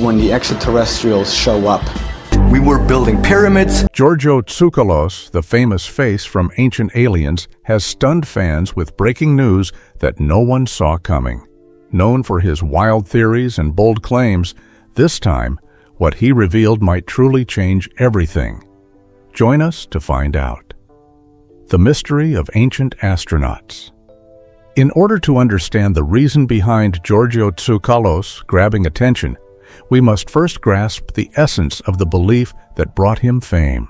when the extraterrestrials show up. We were building pyramids. Giorgio Tsoukalos, the famous face from Ancient Aliens, has stunned fans with breaking news that no one saw coming. Known for his wild theories and bold claims, this time, what he revealed might truly change everything. Join us to find out. The mystery of ancient astronauts. In order to understand the reason behind Giorgio Tsoukalos grabbing attention, we must first grasp the essence of the belief that brought him fame.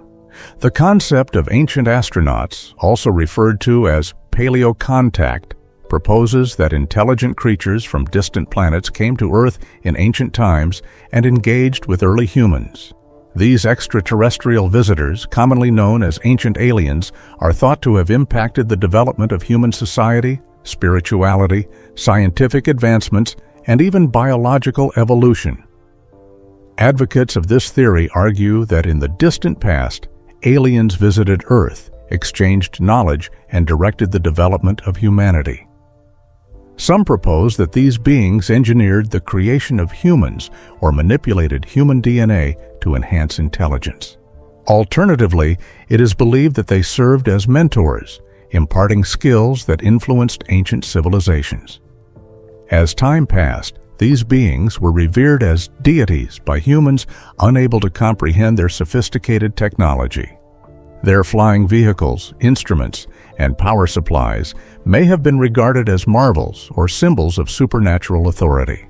The concept of ancient astronauts, also referred to as paleocontact, proposes that intelligent creatures from distant planets came to Earth in ancient times and engaged with early humans. These extraterrestrial visitors, commonly known as ancient aliens, are thought to have impacted the development of human society, spirituality, scientific advancements, and even biological evolution. Advocates of this theory argue that in the distant past, aliens visited Earth, exchanged knowledge, and directed the development of humanity. Some propose that these beings engineered the creation of humans or manipulated human DNA to enhance intelligence. Alternatively, it is believed that they served as mentors, imparting skills that influenced ancient civilizations. As time passed, these beings were revered as deities by humans unable to comprehend their sophisticated technology. Their flying vehicles, instruments, and power supplies may have been regarded as marvels or symbols of supernatural authority.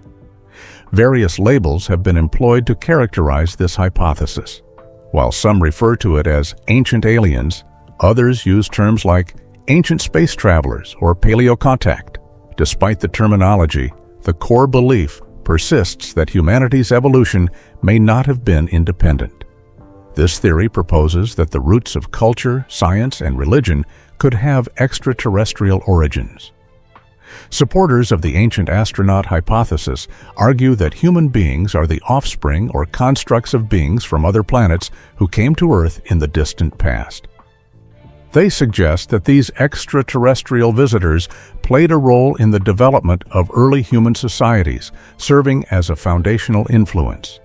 Various labels have been employed to characterize this hypothesis. While some refer to it as ancient aliens, others use terms like ancient space travelers or paleocontact. Despite the terminology, the core belief persists that humanity's evolution may not have been independent. This theory proposes that the roots of culture, science, and religion could have extraterrestrial origins. Supporters of the ancient astronaut hypothesis argue that human beings are the offspring or constructs of beings from other planets who came to Earth in the distant past. They suggest that these extraterrestrial visitors played a role in the development of early human societies, serving as a foundational influence.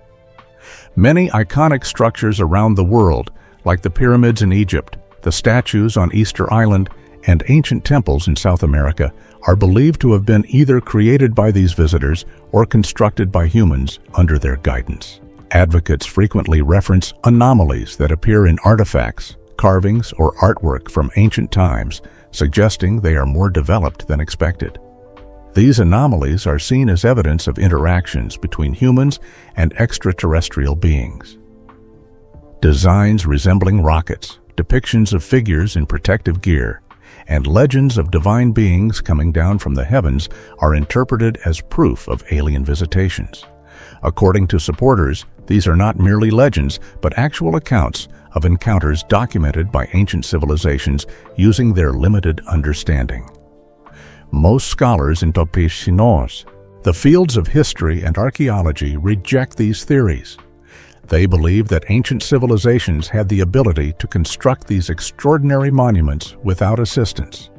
Many iconic structures around the world, like the pyramids in Egypt, the statues on Easter Island, and ancient temples in South America, are believed to have been either created by these visitors or constructed by humans under their guidance. Advocates frequently reference anomalies that appear in artifacts, carvings, or artwork from ancient times, suggesting they are more developed than expected. These anomalies are seen as evidence of interactions between humans and extraterrestrial beings. Designs resembling rockets, depictions of figures in protective gear, and legends of divine beings coming down from the heavens are interpreted as proof of alien visitations. According to supporters, these are not merely legends, but actual accounts of encounters documented by ancient civilizations using their limited understanding. Most scholars in the fields of history and archaeology reject these theories. They believe that ancient civilizations had the ability to construct these extraordinary monuments without assistance.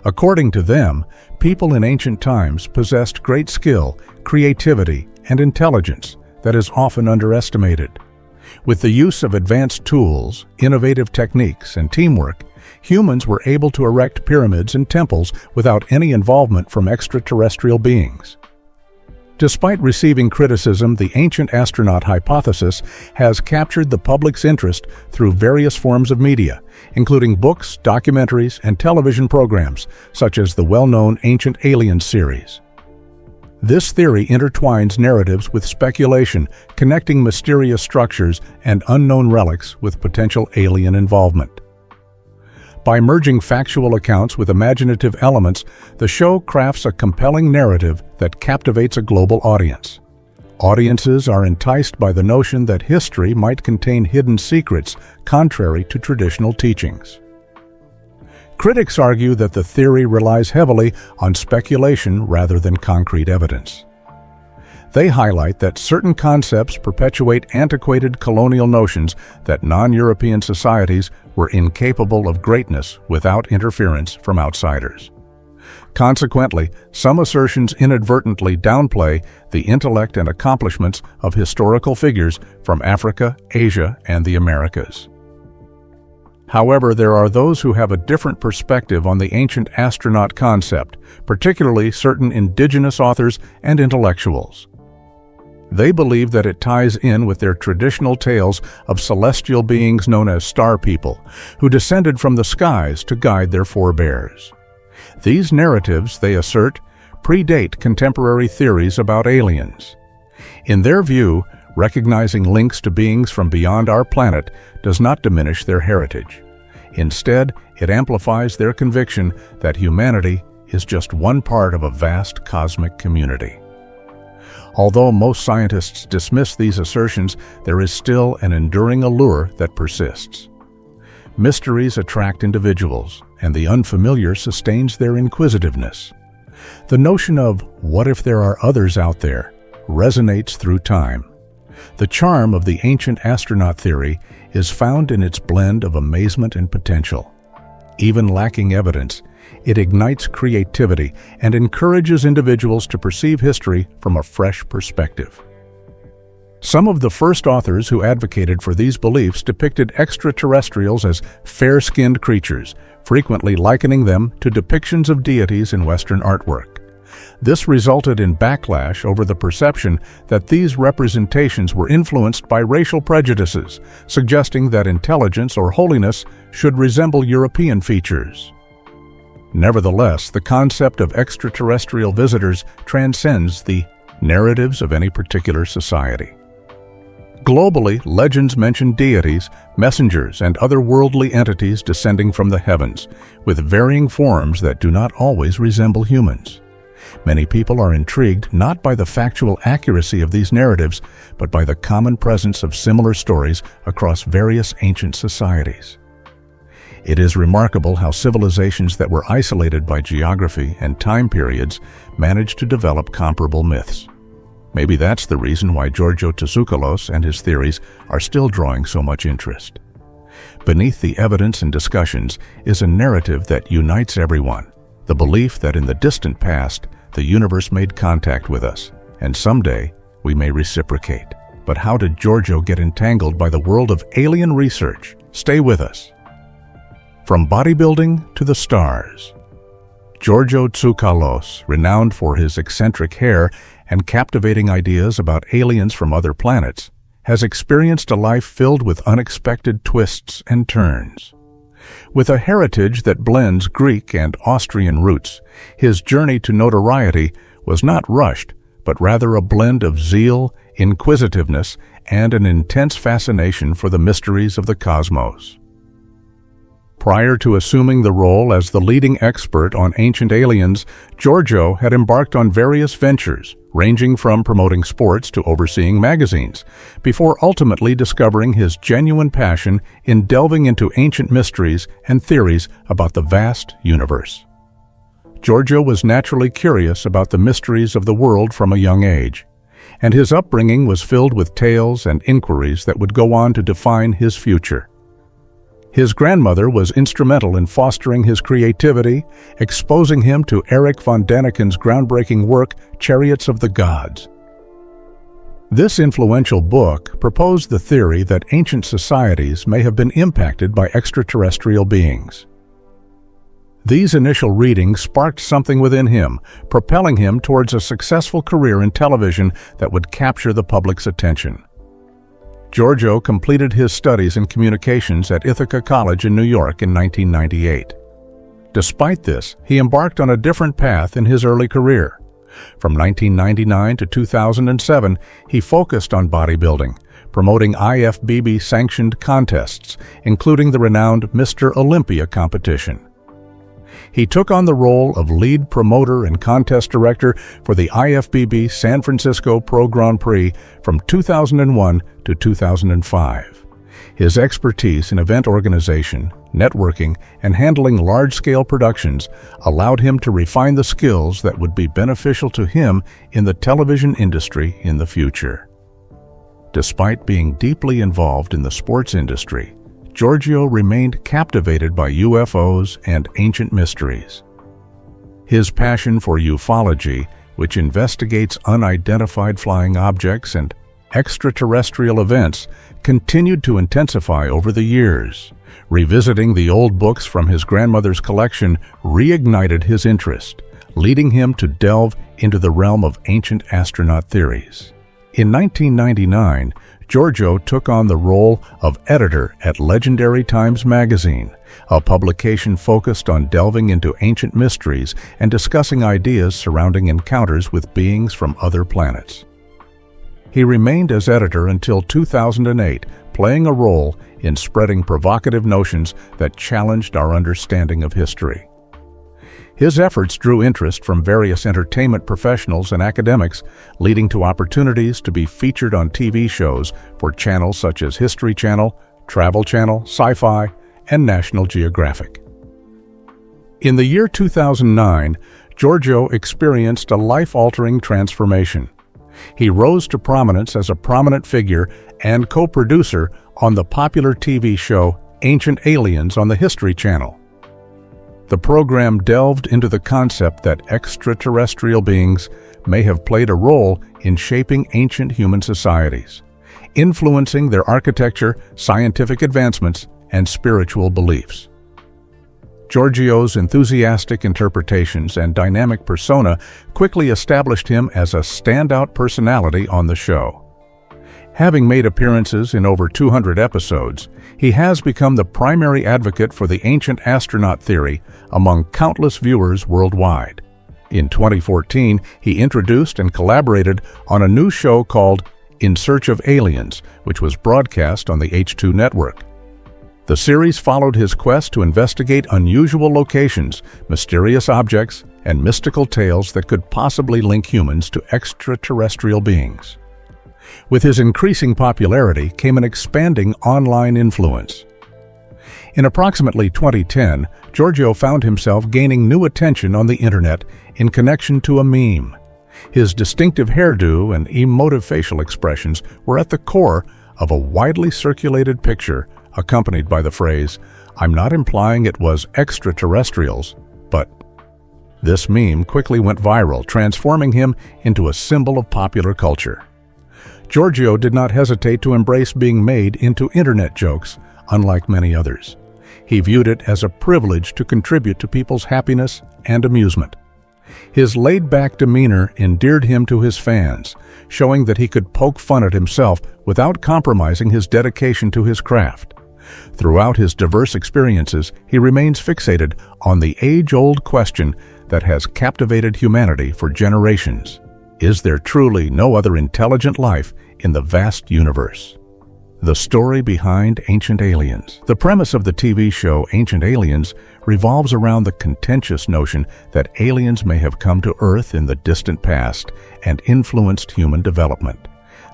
According to them, people in ancient times possessed great skill, creativity, and intelligence that is often underestimated. With the use of advanced tools, innovative techniques, and teamwork, humans were able to erect pyramids and temples without any involvement from extraterrestrial beings. Despite receiving criticism, the ancient astronaut hypothesis has captured the public's interest through various forms of media, including books, documentaries, and television programs, such as the well-known Ancient Aliens series. This theory intertwines narratives with speculation, connecting mysterious structures and unknown relics with potential alien involvement. By merging factual accounts with imaginative elements, the show crafts a compelling narrative that captivates a global audience. Audiences are enticed by the notion that history might contain hidden secrets contrary to traditional teachings. Critics argue that the theory relies heavily on speculation rather than concrete evidence. They highlight that certain concepts perpetuate antiquated colonial notions that non-European societies were incapable of greatness without interference from outsiders. Consequently, some assertions inadvertently downplay the intellect and accomplishments of historical figures from Africa, Asia, and the Americas. However, there are those who have a different perspective on the ancient astronaut concept, particularly certain indigenous authors and intellectuals. They believe that it ties in with their traditional tales of celestial beings known as star people, who descended from the skies to guide their forebears. These narratives, they assert, predate contemporary theories about aliens. In their view, recognizing links to beings from beyond our planet does not diminish their heritage. Instead, it amplifies their conviction that humanity is just one part of a vast cosmic community. Although most scientists dismiss these assertions, there is still an enduring allure that persists. Mysteries attract individuals, and the unfamiliar sustains their inquisitiveness. The notion of "what if there are others out there" resonates through time. The charm of the ancient astronaut theory is found in its blend of amazement and potential. Even lacking evidence, it ignites creativity and encourages individuals to perceive history from a fresh perspective. Some of the first authors who advocated for these beliefs depicted extraterrestrials as fair-skinned creatures, frequently likening them to depictions of deities in Western artwork. This resulted in backlash over the perception that these representations were influenced by racial prejudices, suggesting that intelligence or holiness should resemble European features. Nevertheless, the concept of extraterrestrial visitors transcends the narratives of any particular society. Globally, legends mention deities, messengers, and other worldly entities descending from the heavens, with varying forms that do not always resemble humans. Many people are intrigued not by the factual accuracy of these narratives, but by the common presence of similar stories across various ancient societies. It is remarkable how civilizations that were isolated by geography and time periods managed to develop comparable myths. Maybe that's the reason why Giorgio Tsoukalos and his theories are still drawing so much interest. Beneath the evidence and discussions is a narrative that unites everyone, the belief that in the distant past, the universe made contact with us, and someday we may reciprocate. But how did Giorgio get entangled by the world of alien research? Stay with us. From bodybuilding to the stars. Giorgio Tsoukalos, renowned for his eccentric hair and captivating ideas about aliens from other planets, has experienced a life filled with unexpected twists and turns. With a heritage that blends Greek and Austrian roots, his journey to notoriety was not rushed, but rather a blend of zeal, inquisitiveness, and an intense fascination for the mysteries of the cosmos. Prior to assuming the role as the leading expert on ancient aliens, Giorgio had embarked on various ventures, ranging from promoting sports to overseeing magazines, before ultimately discovering his genuine passion in delving into ancient mysteries and theories about the vast universe. Giorgio was naturally curious about the mysteries of the world from a young age, and his upbringing was filled with tales and inquiries that would go on to define his future. His grandmother was instrumental in fostering his creativity, exposing him to Erich von Daniken's groundbreaking work, Chariots of the Gods. This influential book proposed the theory that ancient societies may have been impacted by extraterrestrial beings. These initial readings sparked something within him, propelling him towards a successful career in television that would capture the public's attention. Giorgio completed his studies in communications at Ithaca College in New York in 1998. Despite this, he embarked on a different path in his early career. From 1999 to 2007, he focused on bodybuilding, promoting IFBB-sanctioned contests, including the renowned Mr. Olympia competition. He took on the role of lead promoter and contest director for the IFBB San Francisco Pro Grand Prix from 2001 to 2005. His expertise in event organization, networking, and handling large-scale productions allowed him to refine the skills that would be beneficial to him in the television industry in the future. Despite being deeply involved in the sports industry, Giorgio remained captivated by UFOs and ancient mysteries. His passion for ufology, which investigates unidentified flying objects and extraterrestrial events, continued to intensify over the years. Revisiting the old books from his grandmother's collection reignited his interest, leading him to delve into the realm of ancient astronaut theories. In 1999, Giorgio took on the role of editor at Legendary Times magazine, a publication focused on delving into ancient mysteries and discussing ideas surrounding encounters with beings from other planets. He remained as editor until 2008, playing a role in spreading provocative notions that challenged our understanding of history. His efforts drew interest from various entertainment professionals and academics, leading to opportunities to be featured on TV shows for channels such as History Channel, Travel Channel, Sci-Fi, and National Geographic. In the year 2009, Giorgio experienced a life-altering transformation. He rose to prominence as a prominent figure and co-producer on the popular TV show Ancient Aliens on the History Channel. The program delved into the concept that extraterrestrial beings may have played a role in shaping ancient human societies, influencing their architecture, scientific advancements, and spiritual beliefs. Giorgio's enthusiastic interpretations and dynamic persona quickly established him as a standout personality on the show. Having made appearances in over 200 episodes, he has become the primary advocate for the ancient astronaut theory among countless viewers worldwide. In 2014, he introduced and collaborated on a new show called In Search of Aliens, which was broadcast on the H2 network. The series followed his quest to investigate unusual locations, mysterious objects, and mystical tales that could possibly link humans to extraterrestrial beings. With his increasing popularity came an expanding online influence. In approximately 2010, Giorgio found himself gaining new attention on the internet in connection to a meme. His distinctive hairdo and emotive facial expressions were at the core of a widely circulated picture accompanied by the phrase, "I'm not implying it was extraterrestrials, but..." This meme quickly went viral, transforming him into a symbol of popular culture. Giorgio did not hesitate to embrace being made into internet jokes, unlike many others. He viewed it as a privilege to contribute to people's happiness and amusement. His laid-back demeanor endeared him to his fans, showing that he could poke fun at himself without compromising his dedication to his craft. Throughout his diverse experiences, he remains fixated on the age-old question that has captivated humanity for generations. Is there truly no other intelligent life in the vast universe? The story behind Ancient Aliens. The premise of the TV show Ancient Aliens revolves around the contentious notion that aliens may have come to Earth in the distant past and influenced human development.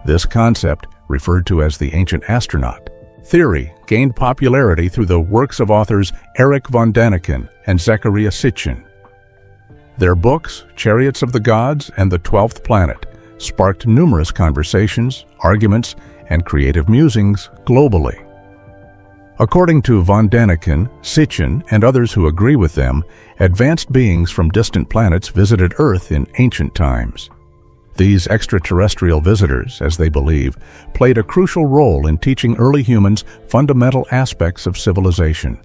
This concept, referred to as the ancient astronaut theory, gained popularity through the works of authors Erich von Däniken and Zecharia Sitchin. Their books, Chariots of the Gods and The 12th Planet, sparked numerous conversations, arguments, and creative musings globally. According to von Däniken, Sitchin, and others who agree with them, advanced beings from distant planets visited Earth in ancient times. These extraterrestrial visitors, as they believe, played a crucial role in teaching early humans fundamental aspects of civilization.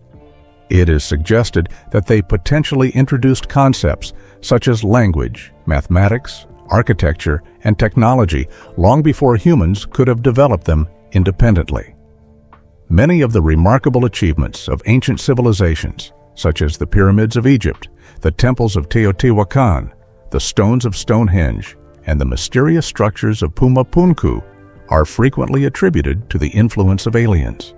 It is suggested that they potentially introduced concepts such as language, mathematics, architecture, and technology long before humans could have developed them independently. Many of the remarkable achievements of ancient civilizations, such as the pyramids of Egypt, the temples of Teotihuacan, the stones of Stonehenge, and the mysterious structures of Puma Punku, are frequently attributed to the influence of aliens.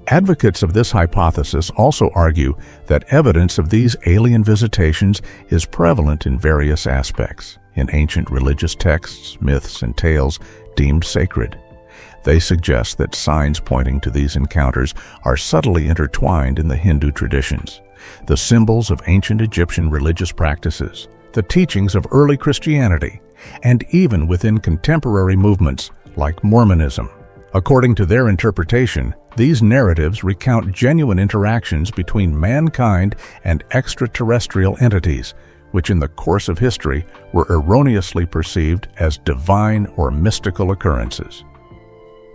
Advocates of this hypothesis also argue that evidence of these alien visitations is prevalent in various aspects, in ancient religious texts, myths, and tales deemed sacred. They suggest that signs pointing to these encounters are subtly intertwined in the Hindu traditions, the symbols of ancient Egyptian religious practices, the teachings of early Christianity, and even within contemporary movements like Mormonism. According to their interpretation, These narratives recount genuine interactions between mankind and extraterrestrial entities, which in the course of history were erroneously perceived as divine or mystical occurrences.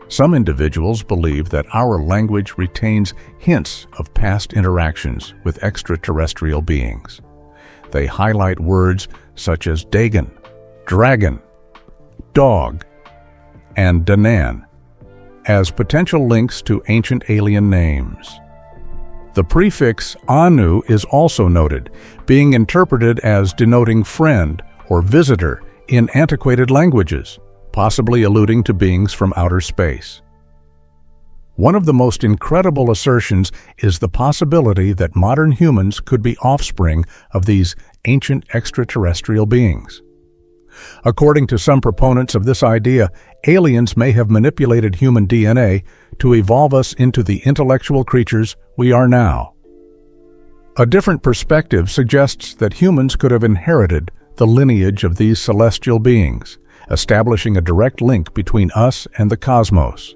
Some individuals believe that our language retains hints of past interactions with extraterrestrial beings. They highlight words such as Dagon, dragon, dog, and Danan as potential links to ancient alien names. The prefix Anu is also noted, being interpreted as denoting friend or visitor in antiquated languages, possibly alluding to beings from outer space. One of the most incredible assertions is the possibility that modern humans could be offspring of these ancient extraterrestrial beings. According to some proponents of this idea, aliens may have manipulated human DNA to evolve us into the intellectual creatures we are now. A different perspective suggests that humans could have inherited the lineage of these celestial beings, establishing a direct link between us and the cosmos.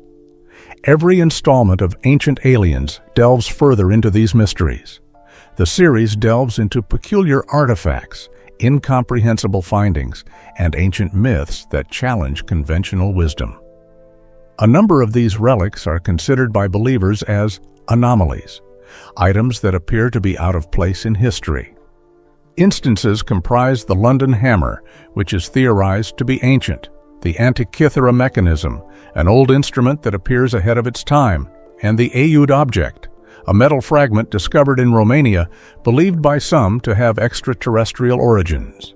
Every installment of Ancient Aliens delves further into these mysteries. The series delves into peculiar artifacts, incomprehensible findings, and ancient myths that challenge conventional wisdom. A number of these relics are considered by believers as anomalies, items that appear to be out of place in history. Instances comprise the London hammer, which is theorized to be ancient, the Antikythera mechanism, an old instrument that appears ahead of its time, and the Aoud object, a metal fragment discovered in Romania, believed by some to have extraterrestrial origins.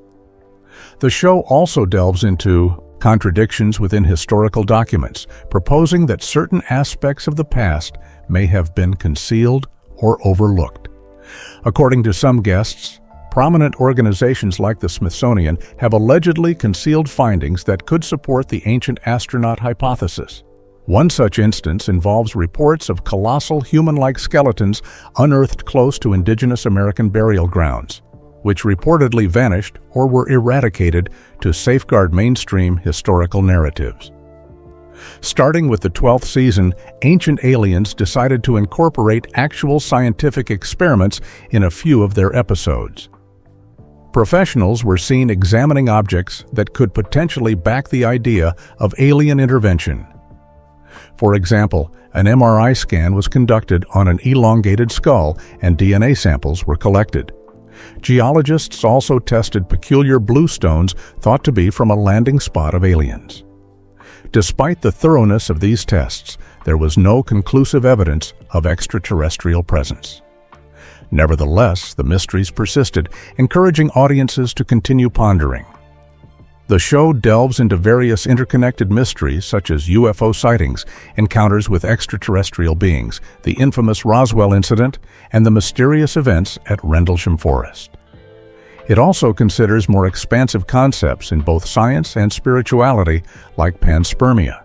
The show also delves into contradictions within historical documents, proposing that certain aspects of the past may have been concealed or overlooked. According to some guests, prominent organizations like the Smithsonian have allegedly concealed findings that could support the ancient astronaut hypothesis. One such instance involves reports of colossal human-like skeletons unearthed close to indigenous American burial grounds, which reportedly vanished or were eradicated to safeguard mainstream historical narratives. Starting with the 12th season, Ancient Aliens decided to incorporate actual scientific experiments in a few of their episodes. Professionals were seen examining objects that could potentially back the idea of alien intervention. For example, an MRI scan was conducted on an elongated skull and DNA samples were collected. Geologists also tested peculiar blue stones thought to be from a landing spot of aliens. Despite the thoroughness of these tests, there was no conclusive evidence of extraterrestrial presence. Nevertheless, the mysteries persisted, encouraging audiences to continue pondering. The show delves into various interconnected mysteries such as UFO sightings, encounters with extraterrestrial beings, the infamous Roswell incident, and the mysterious events at Rendlesham Forest. It also considers more expansive concepts in both science and spirituality, like panspermia,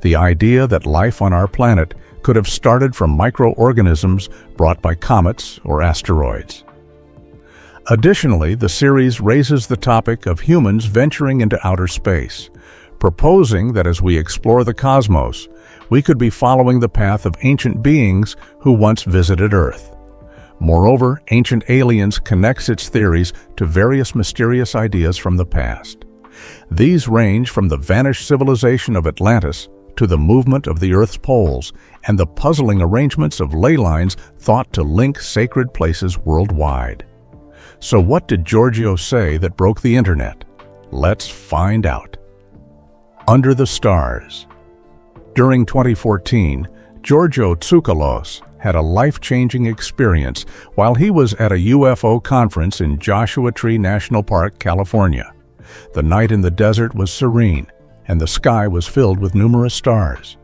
the idea that life on our planet could have started from microorganisms brought by comets or asteroids. Additionally, the series raises the topic of humans venturing into outer space, proposing that as we explore the cosmos, we could be following the path of ancient beings who once visited Earth. Moreover, Ancient Aliens connects its theories to various mysterious ideas from the past. These range from the vanished civilization of Atlantis to the movement of the Earth's poles and the puzzling arrangements of ley lines thought to link sacred places worldwide. So what did Giorgio say that broke the internet? Let's find out. Under the Stars. During 2014, Giorgio Tsoukalos had a life-changing experience while he was at a UFO conference in Joshua Tree National Park, California. The night in the desert was serene, and the sky was filled with numerous stars.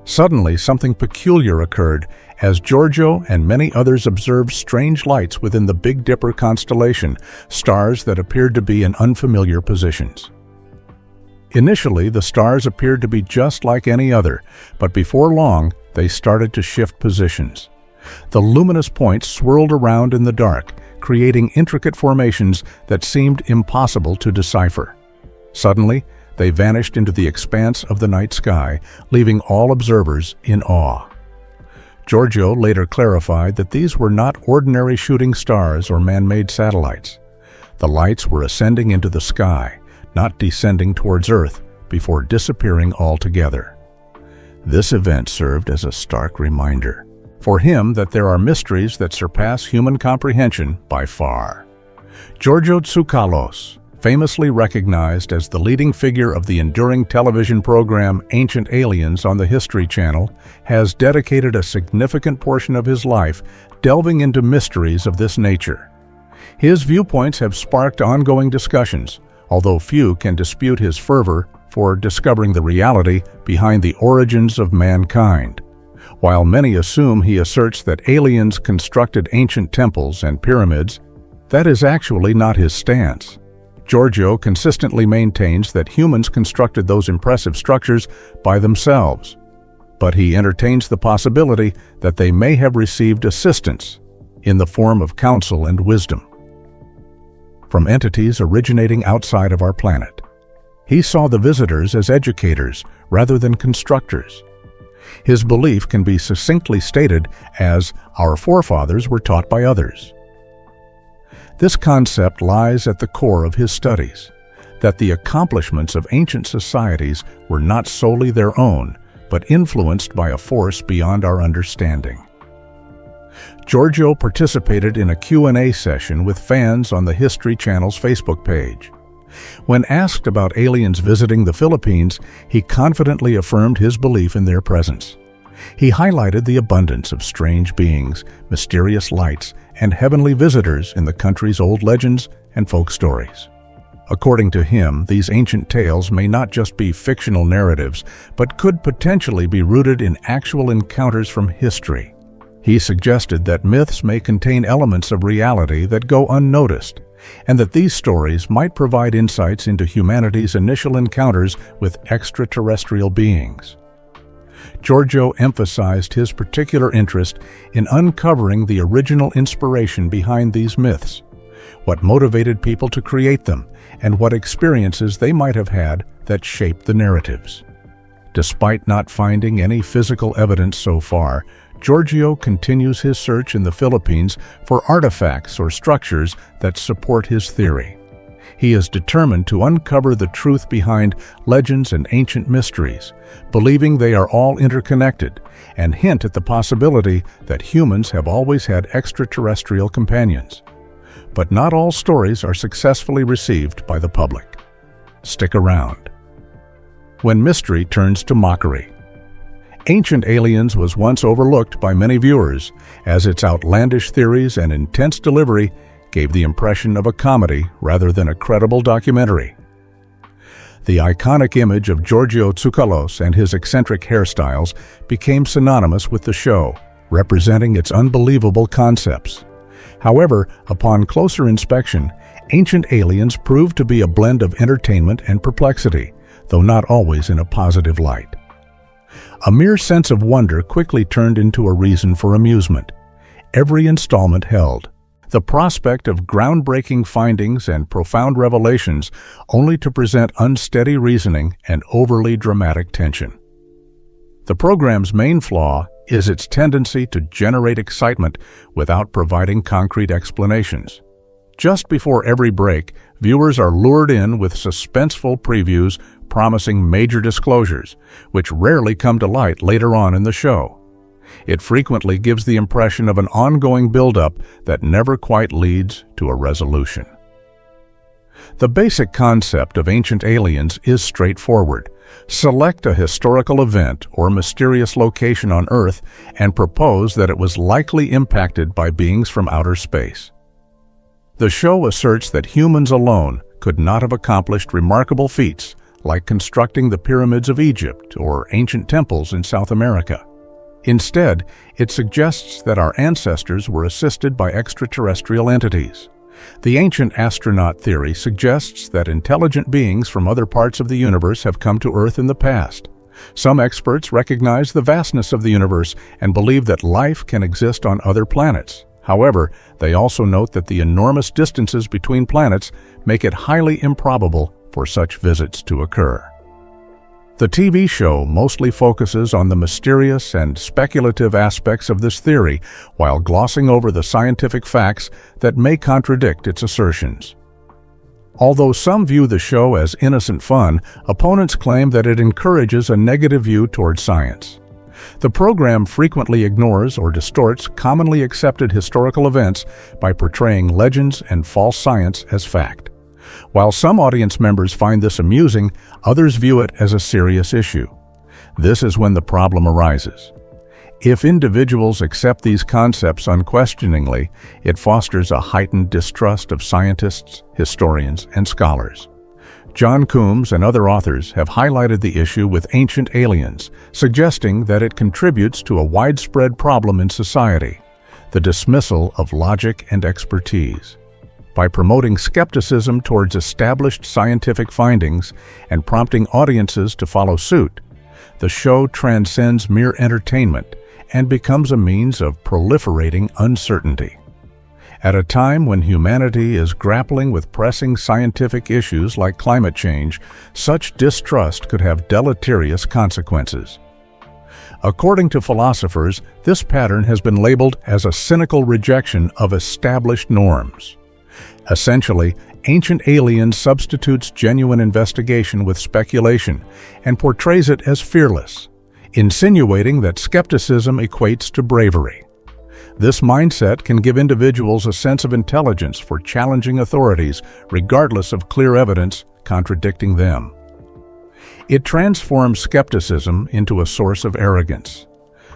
Suddenly, something peculiar occurred as Giorgio and many others observed strange lights within the Big Dipper constellation, stars that appeared to be in unfamiliar positions. Initially, the stars appeared to be just like any other, but before long, they started to shift positions. The luminous points swirled around in the dark, creating intricate formations that seemed impossible to decipher. Suddenly, They vanished into the expanse of the night sky, leaving all observers in awe. Giorgio later clarified that these were not ordinary shooting stars or man-made satellites. The lights were ascending into the sky, not descending towards Earth, before disappearing altogether. This event served as a stark reminder for him that there are mysteries that surpass human comprehension by far. Giorgio Tsoukalos, famously recognized as the leading figure of the enduring television program Ancient Aliens on the History Channel, has dedicated a significant portion of his life delving into mysteries of this nature. His viewpoints have sparked ongoing discussions, although few can dispute his fervor for discovering the reality behind the origins of mankind. While many assume he asserts that aliens constructed ancient temples and pyramids, that is actually not his stance. Giorgio consistently maintains that humans constructed those impressive structures by themselves, but he entertains the possibility that they may have received assistance in the form of counsel and wisdom from entities originating outside of our planet. He saw the visitors as educators rather than constructors. His belief can be succinctly stated as, "Our forefathers were taught by others." This concept lies at the core of his studies, that the accomplishments of ancient societies were not solely their own, but influenced by a force beyond our understanding. Giorgio participated in a Q&A session with fans on the History Channel's Facebook page. When asked about aliens visiting the Philippines, he confidently affirmed his belief in their presence. He highlighted the abundance of strange beings, mysterious lights, and heavenly visitors in the country's old legends and folk stories. According to him, these ancient tales may not just be fictional narratives, but could potentially be rooted in actual encounters from history. He suggested that myths may contain elements of reality that go unnoticed, and that these stories might provide insights into humanity's initial encounters with extraterrestrial beings. Giorgio emphasized his particular interest in uncovering the original inspiration behind these myths, what motivated people to create them, and what experiences they might have had that shaped the narratives. Despite not finding any physical evidence so far, Giorgio continues his search in the Philippines for artifacts or structures that support his theory. He is determined to uncover the truth behind legends and ancient mysteries, believing they are all interconnected, and hint at the possibility that humans have always had extraterrestrial companions. But not all stories are successfully received by the public. Stick around. When mystery turns to mockery. Ancient Aliens was once overlooked by many viewers, as its outlandish theories and intense delivery gave the impression of a comedy rather than a credible documentary. The iconic image of Giorgio Tsoukalos and his eccentric hairstyles became synonymous with the show, representing its unbelievable concepts. However, upon closer inspection, Ancient Aliens proved to be a blend of entertainment and perplexity, though not always in a positive light. A mere sense of wonder quickly turned into a reason for amusement. Every installment held the prospect of groundbreaking findings and profound revelations, only to present unsteady reasoning and overly dramatic tension. The program's main flaw is its tendency to generate excitement without providing concrete explanations. Just before every break, viewers are lured in with suspenseful previews promising major disclosures, which rarely come to light later on in the show. It frequently gives the impression of an ongoing build-up that never quite leads to a resolution. The basic concept of Ancient Aliens is straightforward. Select a historical event or mysterious location on Earth and propose that it was likely impacted by beings from outer space. The show asserts that humans alone could not have accomplished remarkable feats like constructing the pyramids of Egypt or ancient temples in South America. Instead, it suggests that our ancestors were assisted by extraterrestrial entities. The ancient astronaut theory suggests that intelligent beings from other parts of the universe have come to Earth in the past. Some experts recognize the vastness of the universe and believe that life can exist on other planets. However, they also note that the enormous distances between planets make it highly improbable for such visits to occur. The TV show mostly focuses on the mysterious and speculative aspects of this theory while glossing over the scientific facts that may contradict its assertions. Although some view the show as innocent fun, opponents claim that it encourages a negative view toward science. The program frequently ignores or distorts commonly accepted historical events by portraying legends and false science as fact. While some audience members find this amusing, others view it as a serious issue. This is when the problem arises. If individuals accept these concepts unquestioningly, it fosters a heightened distrust of scientists, historians, and scholars. John Coombs and other authors have highlighted the issue with ancient aliens, suggesting that it contributes to a widespread problem in society, the dismissal of logic and expertise. By promoting skepticism towards established scientific findings and prompting audiences to follow suit, the show transcends mere entertainment and becomes a means of proliferating uncertainty. At a time when humanity is grappling with pressing scientific issues like climate change, such distrust could have deleterious consequences. According to philosophers, this pattern has been labeled as a cynical rejection of established norms. Essentially, Ancient Aliens substitutes genuine investigation with speculation and portrays it as fearless, insinuating that skepticism equates to bravery. This mindset can give individuals a sense of intelligence for challenging authorities, regardless of clear evidence contradicting them. It transforms skepticism into a source of arrogance.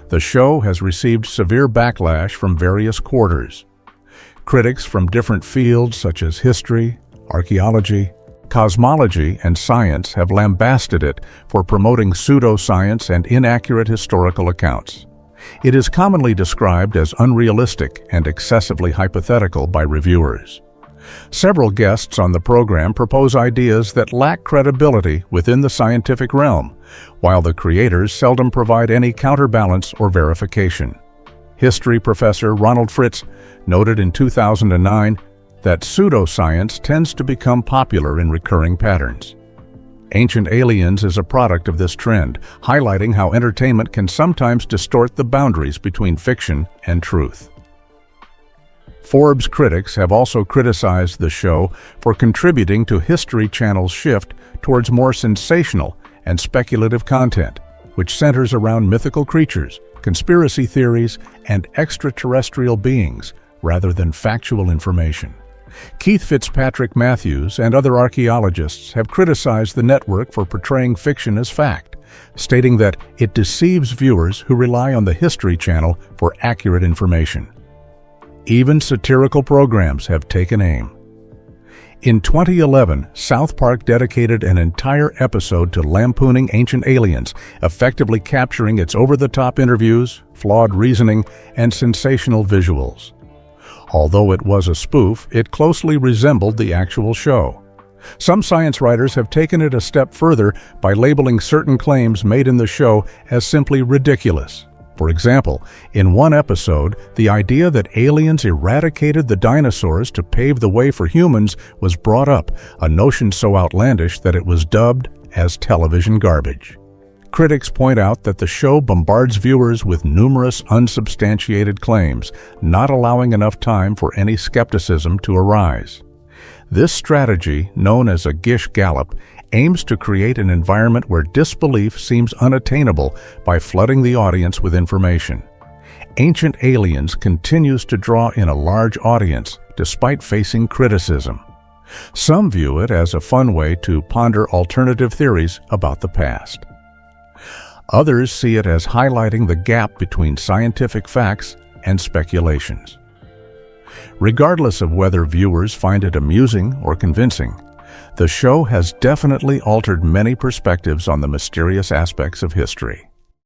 The show has received severe backlash from various quarters. Critics from different fields such as history, archaeology, cosmology, and science have lambasted it for promoting pseudoscience and inaccurate historical accounts. It is commonly described as unrealistic and excessively hypothetical by reviewers. Several guests on the program propose ideas that lack credibility within the scientific realm, while the creators seldom provide any counterbalance or verification. History professor Ronald Fritz noted in 2009 that pseudoscience tends to become popular in recurring patterns. Ancient Aliens is a product of this trend, highlighting how entertainment can sometimes distort the boundaries between fiction and truth. Forbes critics have also criticized the show for contributing to History Channel's shift towards more sensational and speculative content, which centers around mythical creatures, conspiracy theories, and extraterrestrial beings rather than factual information. Keith Fitzpatrick Matthews and other archaeologists have criticized the network for portraying fiction as fact, stating that it deceives viewers who rely on the History Channel for accurate information. Even satirical programs have taken aim. In 2011, South Park dedicated an entire episode to lampooning Ancient Aliens, effectively capturing its over-the-top interviews, flawed reasoning, and sensational visuals. Although it was a spoof, it closely resembled the actual show. Some science writers have taken it a step further by labeling certain claims made in the show as simply ridiculous. For example, in one episode, the idea that aliens eradicated the dinosaurs to pave the way for humans was brought up, a notion so outlandish that it was dubbed as television garbage. Critics point out that the show bombards viewers with numerous unsubstantiated claims, not allowing enough time for any skepticism to arise. This strategy, known as a Gish Gallop, aims to create an environment where disbelief seems unattainable by flooding the audience with information. Ancient Aliens continues to draw in a large audience despite facing criticism. Some view it as a fun way to ponder alternative theories about the past. Others see it as highlighting the gap between scientific facts and speculations. Regardless of whether viewers find it amusing or convincing, the show has definitely altered many perspectives on the mysterious aspects of history.